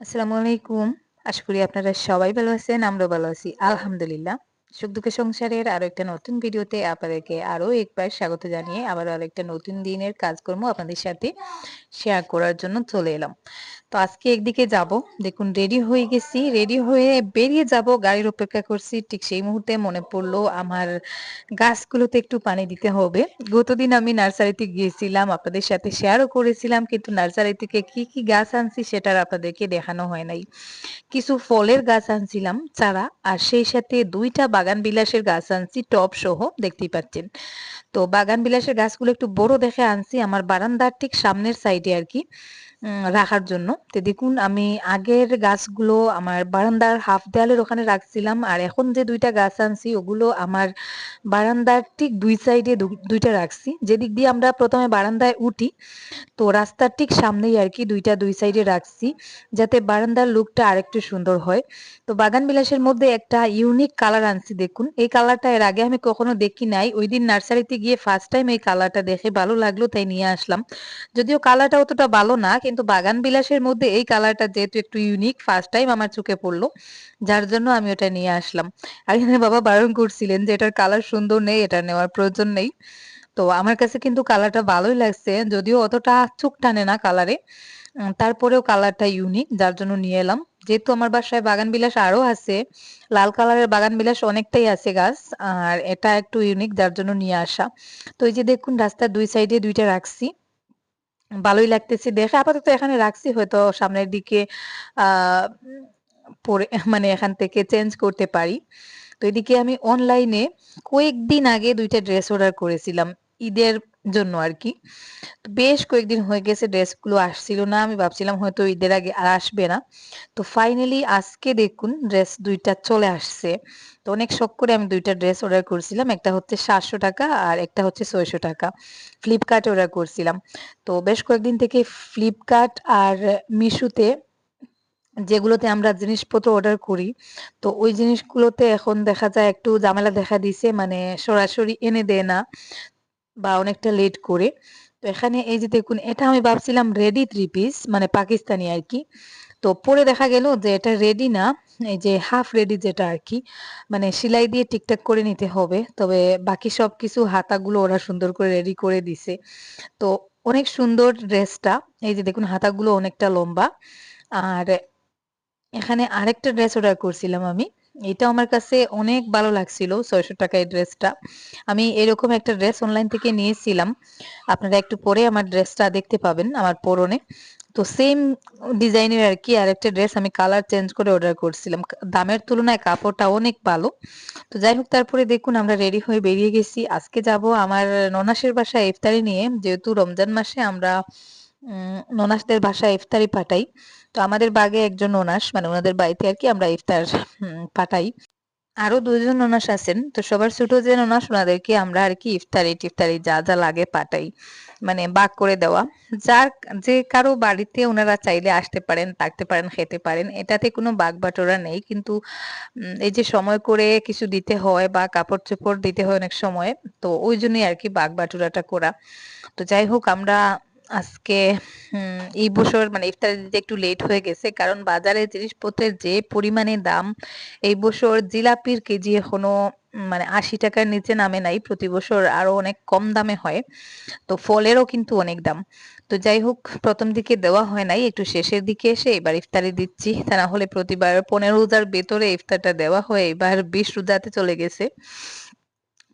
আসসালামু আলাইকুম। আশা করি আপনারা সবাই ভালো আছেন। আমরাও ভালো আছি। আলহামদুলিল্লাহ। সুখ দুঃখের সংসারের আরো একটা নতুন ভিডিওতে আপনাদেরকে আরো একবার স্বাগত জানিয়ে আবারও আরেকটা নতুন দিনের কাজকর্ম আপনাদের সাথে শেয়ার করার জন্য চলে এলাম। তো আজকে একদিকে যাব। দেখুন রেডি হয়ে গেছি। রেডি হয়ে বেরিয়ে যাব। গাড়ির অপেক্ষা করছি। ঠিক সেই মুহূর্তে মনে পড়ল আমার গাছগুলোতে একটু পানি দিতে হবে। গতদিন আমি নার্সারিতে গিয়েছিলাম। আপনাদের সাথে শেয়ারও করেছিলাম। কিন্তু নার্সারি থেকে কি গাছ আনছি সেটা আর আপনাদেরকে দেখানো হয় নাই। কিছু ফলের গাছ আনছিলাম চারা আর সেই সাথে ২ টা বাগান বিলাসের গাছ আনছি টব সহ দেখতেই পাচ্ছেন। তো বাগান বিলাসের গাছগুলো একটু বড় দেখে আনছি আমার বারান্দার ঠিক সামনের সাইডে আরকি রাখার জন্য। তো দেখুন আমি আগের গাছগুলো আমার বারান্দার হাফ দেয়ালের ওখানে রাখছিলাম। আর এখন যে ২ টা গাছ আনছি ওগুলো আমার বারান্দার ঠিক ২ সাইডে ২ টা রাখছি। যেদিক দিয়ে আমরা ১ম এ বারান্দায় উঠি তো রাস্তার ঠিক সামনেই আরকি ২ টা ২ সাইডে রাখছি। যাতে বারান্দার লুকটা আরেকটু সুন্দর হয়। তো বাগান বিলাসের মধ্যে একটা ইউনিক কালার আনছি দেখুন। এই কালারটা এর আগে আমি কখনো দেখি নাই। ঐদিন নার্সারিতে গিয়ে ফার্স্ট টাইম এই কালারটা দেখে ভালো লাগলো তাই নিয়ে আসলাম। যদিও কালারটা অতটা ভালো না কিন্তু বাগান বিলাসের মধ্যে এই কালারটা যেহেতু একটু ইউনিক ফার্স্ট টাইম আমার চোখে পড়লো। যার জন্য আমি ওটা নিয়ে আসলাম। আর এখানে বাবা বারণ করছিলেন যে এটার কালার সুন্দর নেই, এটা নেওয়ার প্রয়োজন নেই। তো আমার কাছে কিন্তু কালারটা ভালোই লাগছে। যদিও অতটা চোখ টানে না কালারে। তারপরেও কালারটা ইউনিক যার জন্য নিয়ে এলাম। যেহেতু আমার বাসায় বাগানবিলাস আরো আছে। লাল কালারের বাগানবিলাস অনেকটাই আছে গাছ। আর এটা একটু ইউনিক যার জন্য নিয়ে আসা। তো এই যে দেখুন রাস্তার ২ সাইডে ২ টা রাখছি। ভালোই লাগতেছে দেখে। আপাতত এখানে রাখছি হয়তো সামনের দিকে আ পরে মানে এখান থেকে চেঞ্জ করতে পারি। তো এদিকে আমি অনলাইনে কয়েকদিন আগে ২ টা ড্রেস অর্ডার করেছিলাম। ঈদের জন্য আরকি। তো বেশ কয়েকদিন হয়ে গেছে ড্রেসগুলো আসছিল না। আমি ভাবছিলাম হয়তো ঈদের আগে আর আসবে না। তো ফাইনালি আজকে দেখুন ড্রেস ২ টা চলে আসছে। তো অনেক শখ করে আমি ২ টা ড্রেস অর্ডার করছিলাম। একটা হচ্ছে ৳৭০০ আর একটা হচ্ছে ৳৬০০। ফ্লিপকার্টে অর্ডার করছিলাম। তো বেশ কয়েকদিন থেকে ফ্লিপকার্ট আর মিশোতে যেগুলোতে আমরা জিনিসপত্র অর্ডার করি, তো ওই জিনিসগুলোতে এখন দেখা যায় একটু ঝামেলা দেখা দিছে। মানে সরাসরি এনে দেয় না বা অনেকটা লেট করে। তো এখানে এই যে দেখুন এটা আমি ভাবছিলাম রেডি ৩ পিস মানে পাকিস্তানি আরকি। তো পরে দেখা গেল যে এটা রেডি না। এই যে হাফ রেডি যেটা আরকি। মানে সেলাই দিয়ে ঠিকঠাক করে নিতে হবে। তবে বাকি সবকিছু হাতাগুলো ওরা সুন্দর করে রেডি করে দিছে। তো অনেক সুন্দর ড্রেসটা। এই যে দেখুন হাতাগুলো অনেকটা লম্বা। আর এখানে আরেকটা ড্রেস অর্ডার করছিলাম আমি। এটাও আমার কাছে অনেক ভালো লাগছিল। ৳৬০০ এই ড্রেসটা। আমি এরকম একটা ড্রেস অনলাইন থেকে নিয়েছিলাম। আপনারা একটু পরে আমার ড্রেসটা দেখতে পাবেন আমার পরনে। তো সেম ডিজাইনের আরকি আরেকটা ড্রেস আমি কালার চেঞ্জ করে অর্ডার করছিলাম। দামের তুলনায় কাপড়টা অনেক ভালো। তো যাই হোক তারপরে দেখুন আমরা রেডি হয়ে বেরিয়ে গেছি। আজকে যাবো আমার ননাসের বাসায় ইফতারি নিয়ে। যেহেতু রমজান মাসে আমরা ননাসদের বাসায় ইফতারি পাঠাই। তো আমাদের বাগে একজন ননাস মানে উনাদের বাড়িতে আরকি আমরা ইফতার পাঠাই। আরো ২ জন ননাস আছেন। তো সবার ছোট যে ননাস উনাদেরকে আমরা আরকি ইফতারি-টিফতারি যা লাগে পাঠাই। মানে ভাগ করে দেওয়া। যার যে কারো বাড়িতে উনারা চাইলে আসতে পারেন, থাকতে পারেন, খেতে পারেন। এটাতে কোনো বাগ-বাটোয়ারা নেই। কিন্তু এই যে সময় করে কিছু দিতে হয় বা কাপড়-চোপড় দিতে হয় অনেক সময়। তো ওইজন্যই আরকি বাগ-বাটোয়ারাটা করা। তো যাই হোক আমরা আজকে এই বছর মানে ইফতারি দিতে একটু লেট হয়ে গেছে। কারণ বাজারে জিনিসপত্রের যে পরিমাণে দাম, এই বছর জিলাপির কেজি এখনো মানে ৳৮০ র নিচে নামে নাই। প্রতি বছর আরো অনেক কম দামে হয়। তো ফলেরও কিন্তু অনেক দাম। তো যাই হোক ১ম দিকে দেওয়া হয় নাই। একটু শেষের দিকে এসে এবার ইফতারি দিচ্ছি। তা না হলে প্রতিবার ১৫ রোজার ভেতরে ইফতারটা দেওয়া হয়। এবার ২০ রোজাতে চলে গেছে।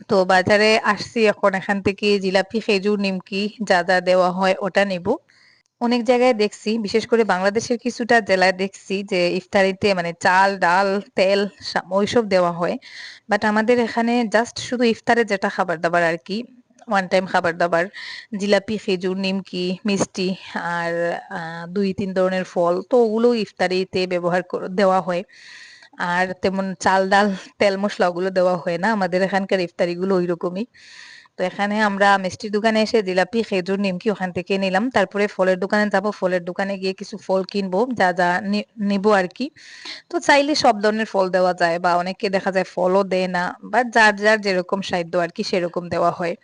তো বাজারে আসছি এখন এখান থেকে জিলাপি, খেজুর, নিমকি যা দেওয়া হয় ওটা নিবো। অনেক জায়গায় দেখছি, বিশেষ করে বাংলাদেশের কিছুটা জেলায় দেখছি যে ইফতারিতে মানে চাল, ডাল, তেল ওইসব দেওয়া হয়। বাট আমাদের এখানে জাস্ট শুধু ইফতারে যেটা খাবার-দাবার আরকি, ওয়ান টাইম খাবার-দাবার জিলাপি, খেজুর, নিমকি, মিষ্টি আর ২-৩ ধরনের ফল। তো ওগুলো ইফতারিতে ব্যবহার দেওয়া হয়। আর তেমন চাল, ডাল, তেল, মসলা ওগুলো দেওয়া হয় না। আমাদের এখানকার ইফতারিগুলো ঐরকমই। তো এখানে আমরা মিষ্টির দোকানে এসে জিলাপি, খেজুর, নিমকি ওখান থেকে নিলাম। তারপরে ফলের দোকানে যাবো। ফলের দোকানে গিয়ে কিছু ফল কিনবো। যা নিবো আরকি। তো চাইলে সব ধরনের ফল দেওয়া যায় বা অনেকে দেখা যায় ফলও দেয় না। বা যার যেরকম সাধ্য আরকি সেরকম দেওয়া হয়।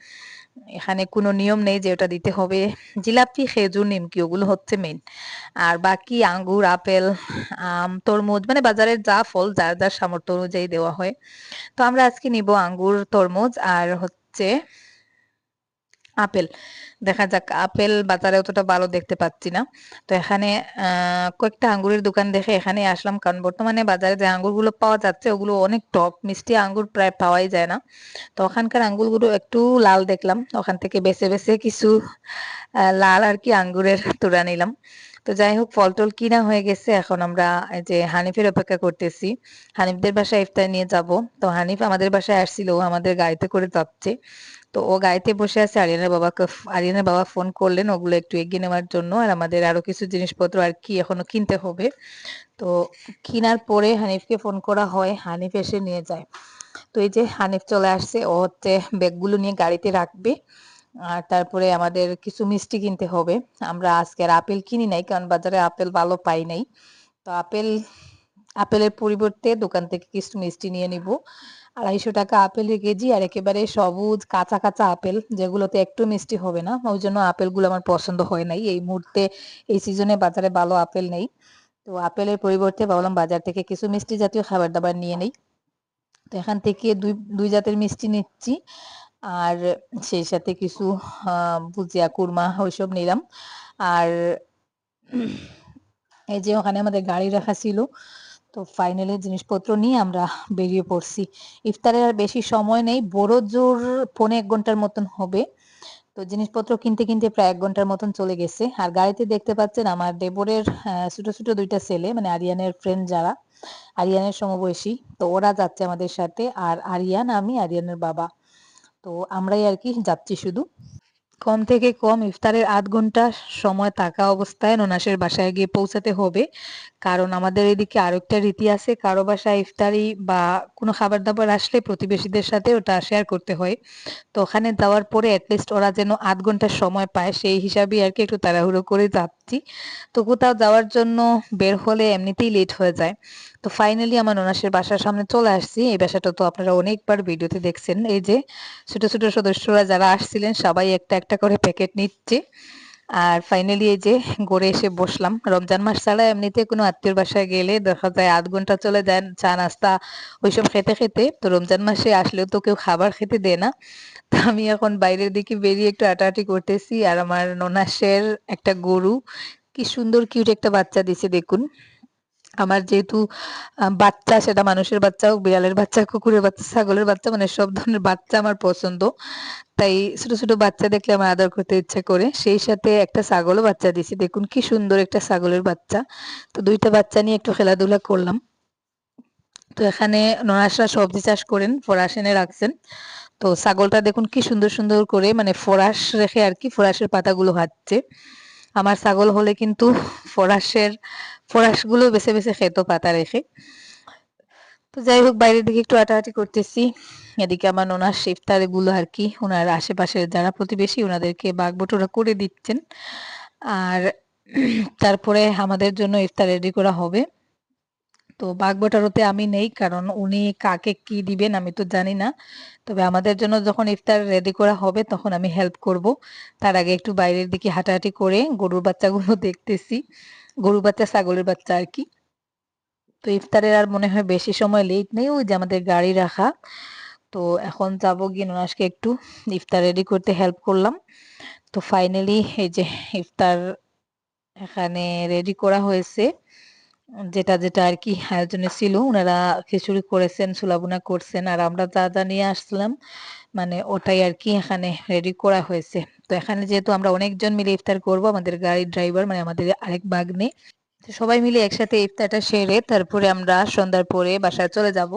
এখানে কোনো নিয়ম নেই যে ওটা দিতে হবে। জিলাপি, খেজুর, নিমকি ওগুলো হচ্ছে মেইন। আর বাকি আঙ্গুর, আপেল, আম, তরমুজ মানে বাজারের যা ফল যার যার সামর্থ্য অনুযায়ী দেওয়া হয়। তো আমরা আজকে নিব আঙ্গুর, তরমুজ আর হচ্ছে আপেল। দেখা যাক, আপেল বাজারে অতটা ভালো দেখতে পাচ্ছি না। তো এখানে কয়েকটা আঙ্গুরের দোকান দেখে এখানে আসলাম, কারণ বর্তমানে বাজারে যে আঙ্গুরগুলো পাওয়া যাচ্ছে ওগুলো অনেক টক মিষ্টি আঙ্গুর, প্রায় পাওয়াই যায় না। তো ওখানকার আঙ্গুরগুলো একটু লাল দেখলাম, ওখান থেকে বেছে বেছে কিছু লাল আর কি আঙ্গুরের তুড়া নিলাম। তো যাই হোক, ফল টল কিনা হয়ে গেছে, এখন আমরা এই যে হানিফের অপেক্ষা করতেছি। হানিফদের বাসায় ইফতার নিয়ে যাব। তো হানিফ আমাদের বাসায় আসছিল, ও আমাদের গাড়িতে করে যাচ্ছে। তো ও গাড়িতে বসে আছে, আরিয়ানের বাবা ফোন করলেন ওগুলো একটু এগিয়ে নেওয়ার জন্য, আর আমাদের আরো কিছু জিনিসপত্র আর কি এখনো কিনতে হবে। তো কিনার পরে হানিফকে ফোন করা হয়, হানিফ এসে নিয়ে যায়। তো এই যে হানিফ চলে আসছে, ও হচ্ছে ব্যাগগুলো নিয়ে গাড়িতে রাখবে। আর তারপরে আমাদের কিছু মিষ্টি কিনতে হবে। আমরা আজকে আর আপেল কিনি নাই, কারণ বাজারে আপেল ভালো পাই নাই। তো আপেলের পরিবর্তে দোকান থেকে কিছু মিষ্টি নিয়ে নিব। 250 টাকা আপেলের কেজি, আর একেবারে সবুজ কাঁচা কাঁচা আপেল, যেগুলোতে একটু মিষ্টি হবে না। ওই জন্য আপেলগুলো আমার পছন্দ হয় নাই এই মুহূর্তে। এই সিজনে বাজারে ভালো আপেল নেই। তো আপেলের পরিবর্তে ভাবলাম বাজার থেকে কিছু মিষ্টি জাতীয় খাবার দাবার নিয়ে নেই। তো এখান থেকে দুই দুই জাতের মিষ্টি নিচ্ছি। আর সেই সাথে কিছু ভুজিয়া, কুরমা ওইসব নিলাম। আর এই যে ওখানে আমাদের গাড়ি রাখা ছিল। তো ফাইনালি জিনিসপত্র নিয়ে আমরা বেরিয়ে পড়ছি। ইফতারের আর বেশি সময় নেই, বড় জোর 1.25 ঘন্টার মতন হবে। তো জিনিসপত্র কিনতে কিনতে প্রায় 1 ঘন্টার মতন চলে গেছে। আর গাড়িতে দেখতে পাচ্ছেন আমার দেবরের ছোট ছোট দুইটা ছেলে, মানে আরিয়ানের ফ্রেন্ড যারা, আরিয়ানের সমবয়সী, তো ওরা যাচ্ছে আমাদের সাথে। আর আরিয়ান, আমি, আরিয়ানের বাবা, তো আমরাই আর কি যাচ্ছি শুধু। কম থেকে কম ইফতারের 8 ঘন্টা সময় থাকা অবস্থায় ননাসের বাসায় গিয়ে পৌঁছাতে হবে। কারণ আমাদের এদিকে আরো একটা রীতি আছে, কারো বাসায় ইফতারি বা কোনো খাবার দাবার আসলে প্রতিবেশীদের সাথে ওটা শেয়ার করতে হয়। তো ওখানে যাওয়ার পরে এটলিস্ট ওরা যেন 8 ঘন্টার সময় পায়, সেই হিসাবে আর কি একটু তাড়াহুড়ো করে যাচ্ছি। তো কোথাও যাওয়ার জন্য বের হলে এমনিতেই লেট হয়ে যায়। তো ফাইনালি আমার ননাসের বাসার সামনে চলে আসছি। এই বাসাটা তো আপনারা অনেকবার ভিডিওতে দেখছেন। এই যে ছোট ছোট সদস্যরা যারা আসছিলেন সবাই একটা একটা করে প্যাকেট নিচ্ছে। আর ফাইনালি এই যে ঘরে এসে বসলাম। রমজান মাস ছাড়া এমনিতে কোনো আত্মীয়র বাসায় গেলে দেখা যায় 8 ঘন্টা চলে যায় চা নাস্তা ওইসব খেতে খেতে। তো রমজান মাসে আসলেও তো কেউ খাবার খেতে দেয় না। তো আমি এখন বাইরের দিকে বেরিয়ে একটু হাঁটাহাঁটি করতেছি। আর আমার ননাসের একটা গরু কি সুন্দর কিউট একটা বাচ্চা দিছে দেখুন। আমার যেহেতু বাচ্চা, সেটা মানুষের বাচ্চা হোক, বিড়ালের বাচ্চা, কুকুরের বাচ্চা, ছাগলের বাচ্চা, মানে সব ধরনের বাচ্চা আমার পছন্দ। তাই ছোট ছোট বাচ্চা দেখলে আমার আদর করতে ইচ্ছে করে। সেই সাথে একটা ছাগলও বাচ্চা দিছি, দেখুন কি সুন্দর একটা ছাগলের বাচ্চা। তো দুইটা বাচ্চা নিয়ে একটু খেলাধুলা করলাম। তো এখানে ননাসরা সবজি চাষ করেন, ফরাস এনে রাখছেন। তো ছাগলটা দেখুন কি সুন্দর সুন্দর করে, মানে ফরাস রেখে আর কি ফরাসের পাতাগুলো খাচ্ছে। আমার ছাগল হলে কিন্তু ফরাসের ফরাসগুলো বেছে বেছে খেত পাতা রেখে। তো যাই হোক, বাইরের দিকে একটু হাঁটাহাঁটি করতেছি। এদিকে আমার ওনার ইফতার গুলো আর কি ওনার আশেপাশের যারা প্রতিবেশী ওনাদেরকে বাগবটুরা করে দিচ্ছেন। আর তারপরে আমাদের জন্য ইফতার রেডি করা হবে। তো বাগবটারতে আমি নেই, কারণ উনি কাকে কি দিবেন আমি তো জানি না। তবে আমাদের জন্য যখন ইফতার রেডি করা হবে তখন আমি হেল্প করব। তার আগে একটু বাইরের দিকে হাঁটাহাঁটি করে গরুর বাচ্চাগুলো দেখতেছি। গরু বাচ্চা, ছাগলের বাচ্চা আর কি। তো ইফতারের আর মনে হয় বেশি সময় লেট নেই, ওই যে আমাদের গাড়ি রাখা। তো এখন যাব গিয়ে ননাসকে একটু ইফতার রেডি করতে হেল্প করলাম। তো ফাইনালি এই যে ইফতার এখানে রেডি করা হয়েছে। যেটা যেটা আর কি আয়োজনে ছিল, ওনারা খিচুড়ি করেছেন, ছোলাবুনা করছেন, আর আমরা যা যা নিয়ে আসলাম মানে ওটাই আর কি এখানে রেডি করা হয়েছে। তো এখানে যেহেতু আমরা অনেকজন মিলে ইফতার করব, আমাদের গাড়ির ড্রাইভার মানে আমাদের আরেক ভাগ্নে, তো সবাই মিলে একসাথে ইফতারটা সেরে তারপরে আমরা সন্ধ্যার পরে বাসায় চলে যাব।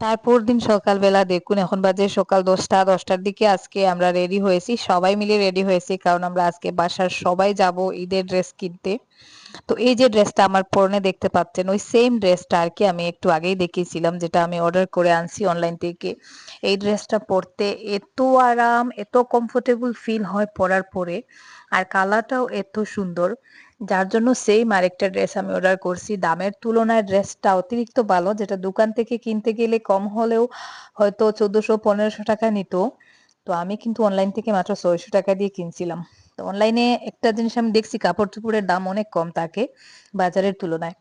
তারপর দিন সকালবেলা দেখুন, এখন বাজে সকাল 10টার দিকে আজকে আমরা রেডি হয়েছি, সবাই মিলে রেডি হয়েছি, কারণ আমরা আজকে বাসার সবাই যাব ঈদের ড্রেস কিনতে। তো এই যে ড্রেসটা আমার পরনে দেখতে পাচ্ছেন, ওই সেম ড্রেসটা আর কি আমি একটু আগেই দেখিয়েছিলাম, যেটা আমি অর্ডার করে আনছি অনলাইন থেকে। এই ড্রেসটা পরতে এত আরাম, এত কমফোর্টেবল ফিল হয় পরার পরে, আর কালারটাও এত সুন্দর। যার জন্য সেম আরেকটা ড্রেস আমি অর্ডার করছি। দামের তুলনায় ড্রেসটা অতিরিক্ত ভালো, যেটা দোকান থেকে কিনতে গেলে কম হলেও হয়তো 1400-1500 টাকা নিত। তো আমি কিন্তু অনলাইন থেকে মাত্র ৬০০ টাকা দিয়ে কিনছিলাম। তো অনলাইনে একটা জিনিস আমি দেখছি কাপড়-চোপড়ের দাম অনেক কম থাকে বাজারের তুলনায়।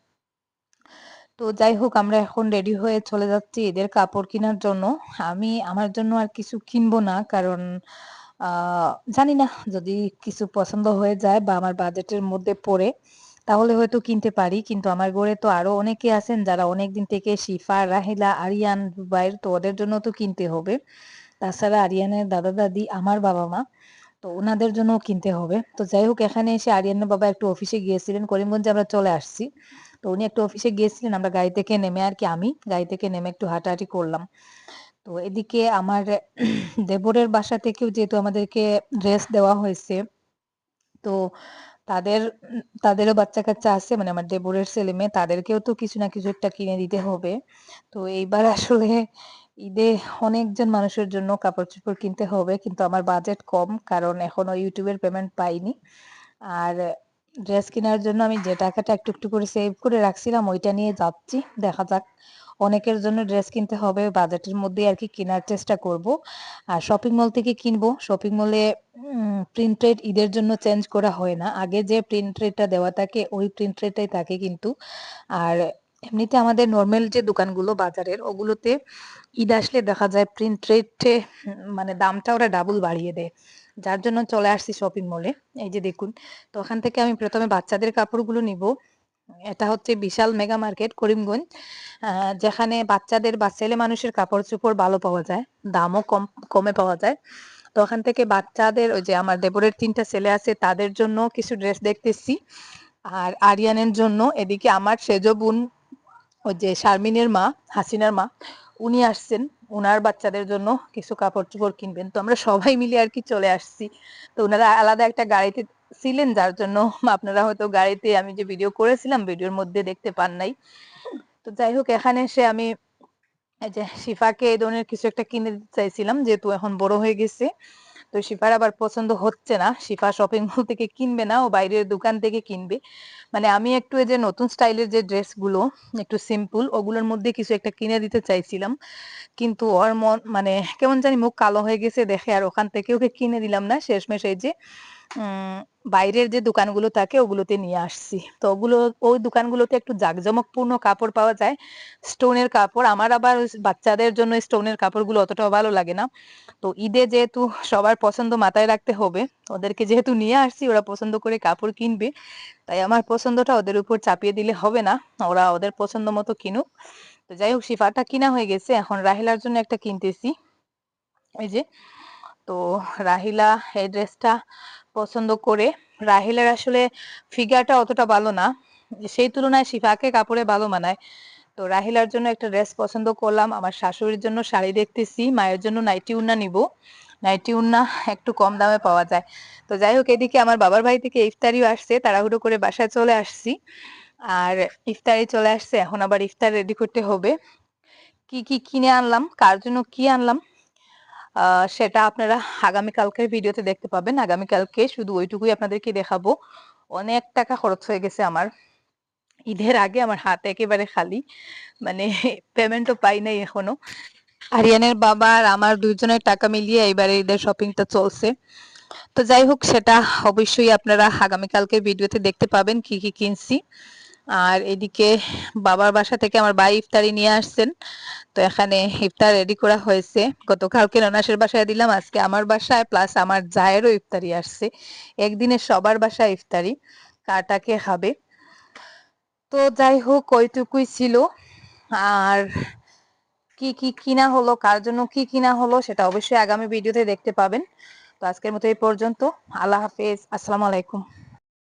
তো যাই হোক আমরা এখন রেডি হয়ে চলে যাচ্ছি ঈদের কাপড় কেনার জন্য। আমি আমার জন্য আর কিছু কিনবো না। কারণ আ জানি না যদি কিছু পছন্দ হয়ে যায় বা আমার বাজেটের মধ্যে পড়ে তাহলে হয়তো কিনতে পারি। কিন্তু আমার ঘরে তো আরো অনেকে আছেন যারা অনেকদিন থেকে শিফা, রাহিলা, আরিয়ান, রুবাইর তো ওদের জন্য তো কিনতে হবে। তাছাড়া আরিয়ানের দাদা-দাদি, আমার বাবা-মা তো উনাদের জন্যও কিনতে হবে। তো যাই হোক এখানে এসে আরিয়ানের বাবা একটু অফিসে গিয়েছিলেন। করিমগঞ্জে আমরা চলে আসছি। তো উনি একটু অফিসে গিয়েছিলেন। আমরা গাড়ি থেকে নেমে আরকি আমি গাড়ি থেকে নেমে একটু হাঁটাহাঁটি করলাম। তো এদিকে আমার দেবরের বাসা থেকেও যেহেতু আমাদেরকে ড্রেস দেওয়া হয়েছে। তো তাদের তাদেরও বাচ্চা-কাচ্চা আছে মানে আমার দেবরের ছেলে-মেয়ে তাদেরকেও তো কিছু না কিছু একটা কিনে দিতে হবে। তো এইবার আসলে ঈদে অনেকজন মানুষের জন্য কাপড়-চোপড় কিনতে হবে। কিন্তু আমার বাজেট কম কারণ এখনো YouTube এর পেমেন্ট পাইনি। আর ড্রেস কেনার জন্য আমি যে টাকাটা একটু, একটু করে সেভ করে রাখছিলাম ওইটা নিয়ে যাচ্ছি। দেখা যাক। অনেকের জন্য ড্রেস কিনতে হবে বাজেটের মধ্যেই আরকি কেনার চেষ্টা করব। আর শপিং মল থেকে কিনবো। শপিং মলে প্রিন্টেড ঈদের জন্য চেঞ্জ করা হয় না। আগে যে প্রিন্টেডটা দেওয়া থাকে ওই প্রিন্টেডটাই থাকে কিন্তু। আর এমনিতে আমাদের নরমাল যে দোকানগুলো বাজারের ওগুলোতে ঈদ আসলে দেখা যায় প্রিন্টেডে মানে দামটা ওরা ডাবল বাড়িয়ে দেয়। যার জন্য চলে আসছি শপিং মলে। এই যে দেখুন। তো ওখান থেকে আমি ১ম এ বাচ্চাদের কাপড়গুলো নিবো। এটা হচ্ছে বিশাল মেগা মার্কেট করিমগঞ্জ। যেখানে বাচ্চাদের বা ছেলে মানুষের কাপড়-চোপড় ভালো পাওয়া যায়। দামও কমে পাওয়া যায়। তো ওখান থেকে বাচ্চাদের ওই যে আমার দেবরের ৩ টা ছেলে আছে তাদের জন্য কিছু ড্রেস দেখতেছি। আর আরিয়ানের জন্য এদিকে আমার সেজ বোন ওই যে শারমিনের মা, হাসিনার মা উনি আসছেন। উনার বাচ্চাদের জন্য কিছু কাপড়-চোপড় কিনবেন। তো আমরা সবাই মিলে আরকি চলে আসছি। তো উনারা আলাদা একটা গাড়িতে ছিলেন যার জন্য আপনারা হয়তো গাড়িতে আমি যে ভিডিও করেছিলাম ভিডিওর মধ্যে দেখতে পান নাই। তো যাই হোক এখানে এসে আমি এই যে শিফাকে এই ধরনের কিছু একটা কিনে দিতে চাইছিলাম যেহেতু এখন বড় হয়ে গেছে। তো শিফার আবার পছন্দ হচ্ছে না। শিফা শপিং মল থেকে কিনবে না, ও বাইরের দোকান থেকে কিনবে। মানে আমি একটু এই যে নতুন স্টাইলের যে ড্রেসগুলো একটু সিম্পল ওগুলোর মধ্যে কিছু একটা কিনে দিতে চাইছিলাম। কিন্তু ওর মন মানে কেমন জানি মুখ কালো হয়ে গেছে দেখে আর ওখান থেকে ওকে কিনে দিলাম না। শেষমেশ এই যে উম বাইরের যে দোকানগুলো থাকে ওগুলোতে নিয়ে আসছি। তো ওই দোকানগুলোতে একটু জাঁকজমকপূর্ণ কাপড় পাওয়া যায়। স্টোনের কাপড়। আমার আবার ওই বাচ্চাদের জন্য স্টোনের কাপড়গুলো অতটাও ভালো লাগে না। তো ঈদে যেহেতু সবার পছন্দ মাথায় রাখতে হবে, ওদেরকে যেহেতু নিয়ে আসছি ওরা পছন্দ করে কাপড় কিনবে। তাই আমার পছন্দটা ওদের উপর চাপিয়ে দিলে হবে না। ওরা ওদের পছন্দ মতো কিনুক। তো যাই হোক শিফাটা কিনা হয়ে গেছে। এখন রাহিলার জন্য একটা কিনতেছি। এই যে তো রাহিলা এই ড্রেসটা পছন্দ করে রাহিলার আসলে ফিগারটা অতটা ভালো না। সেই তুলনায় শিফাকে কাপড়ে ভালো মানায়। তো রাহিলার জন্য একটা ড্রেস পছন্দ করলাম। আমার শাশুড়ির জন্য শাড়ি দেখতেছি। মায়ের জন্য নাইটি ওড়না নিবো। নাইটি ওড়না একটু কম দামে পাওয়া যায়। তো যাই হোক এদিকে আমার বাবার বাড়ি থেকে ইফতারিও আসছে। তাড়াহুড়ো করে বাসায় চলে আসছি। আর ইফতারি চলে আসছে। এখন আবার ইফতার রেডি করতে হবে। কি, কি কিনে আনলাম, কার জন্য কি আনলাম সেটা আপনারা আগামীকালকের ভিডিওতে দেখতে পাবেন। আগামীকালকে শুধু ওইটুকুই আপনাদেরকে দেখাবো। অনেক টাকা খরচ হয়ে গেছে আমার। ঈদের আগে আমার হাত একেবারে খালি। মানে পেমেন্টও পাই নাই এখনো। আরিয়ানের বাবা আর আমার ২ জনের টাকা মিলিয়ে এইবারে ঈদের শপিংটা চলছে। তো যাই হোক সেটা অবশ্যই আপনারা আগামীকালকের ভিডিওতে দেখতে পাবেন কি, কি কিনছি। আর এদিকে বাবার বাসা থেকে আমার ভাই ইফতারি নিয়ে আসছেন। তো এখানে ইফতার রেডি করা হয়েছে। গতকালকে ননাসের বাসায় দিলাম, আজকে আমার বাসায় প্লাস আমার জায়েরও ইফতারি আসছে। একদিনে সবার বাসায় ইফতারি। কারটা কে খাবে? তো যাই হোক ওইটুকুই ছিল। আর কি, কি কিনা হলো, কার জন্য কি কিনা হলো সেটা অবশ্যই আগামী ভিডিওতে দেখতে পাবেন। তো আজকের মতো এই পর্যন্ত। আল্লাহ হাফেজ। আসসালামু আলাইকুম।